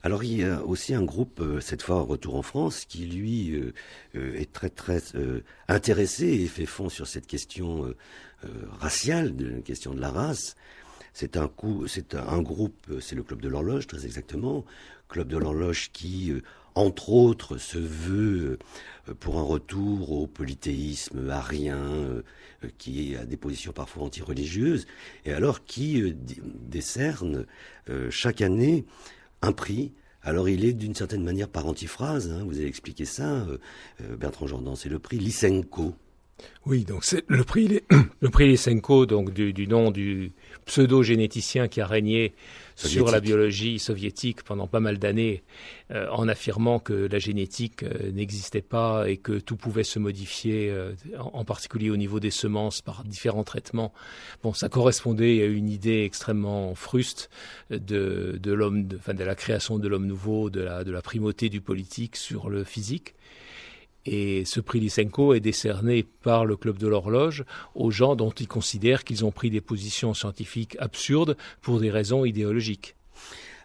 Alors il y a aussi un groupe, cette fois retour en France, qui lui est très très intéressé et fait fond sur cette question raciale, la question de la race. C'est un groupe, c'est le Club de l'Horloge très exactement, Club de l'Horloge qui, entre autres, se veut pour un retour au polythéisme arien, qui a des positions parfois antireligieuses, et alors qui décerne chaque année un prix. Alors il est d'une certaine manière par antiphrase, hein, vous avez expliqué ça, Bertrand Jordan, c'est le prix Lysenko. Oui, donc c'est le prix Lysenko, donc du nom du pseudo-généticien qui a régné sur la biologie soviétique pendant pas mal d'années, en affirmant que la génétique n'existait pas et que tout pouvait se modifier, en particulier au niveau des semences par différents traitements. Bon, ça correspondait à une idée extrêmement fruste de l'homme, de la création de l'homme nouveau, de la primauté du politique sur le physique. Et ce prix Lysenko est décerné par le Club de l'Horloge aux gens dont ils considèrent qu'ils ont pris des positions scientifiques absurdes pour des raisons idéologiques.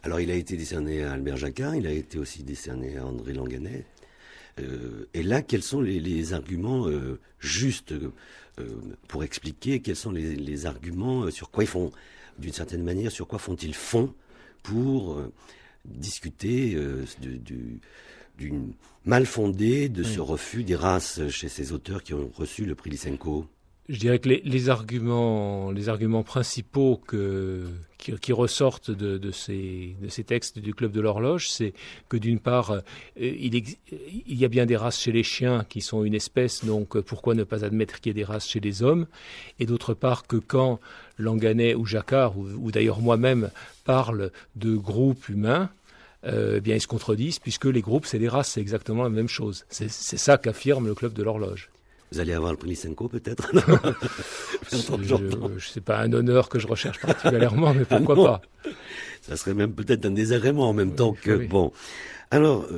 Alors il a été décerné à Albert Jacquard, il a été aussi décerné à André Langanet. Et là, quels sont les arguments justes pour expliquer quels sont les arguments sur quoi ils font, d'une certaine manière, sur quoi font-ils fond pour discuter d'une mal fondée de ce refus des races chez ces auteurs qui ont reçu le prix Lysenko? Je dirais que les arguments principaux qui ressortent de ces textes du Club de l'Horloge, c'est que d'une part, il y a bien des races chez les chiens qui sont une espèce, donc pourquoi ne pas admettre qu'il y ait des races chez les hommes? Et d'autre part, que quand Langanet ou Jacquard, ou d'ailleurs moi-même, parlent de groupes humains, bien ils se contredisent, puisque les groupes, c'est les races, c'est exactement la même chose. C'est ça qu'affirme le Club de l'Horloge. Vous allez avoir le prix Lysenko peut-être? C'est pas un honneur que je recherche particulièrement, mais pourquoi pas? Ça serait même peut-être un désagrément en même temps que... Oui. Bon, alors,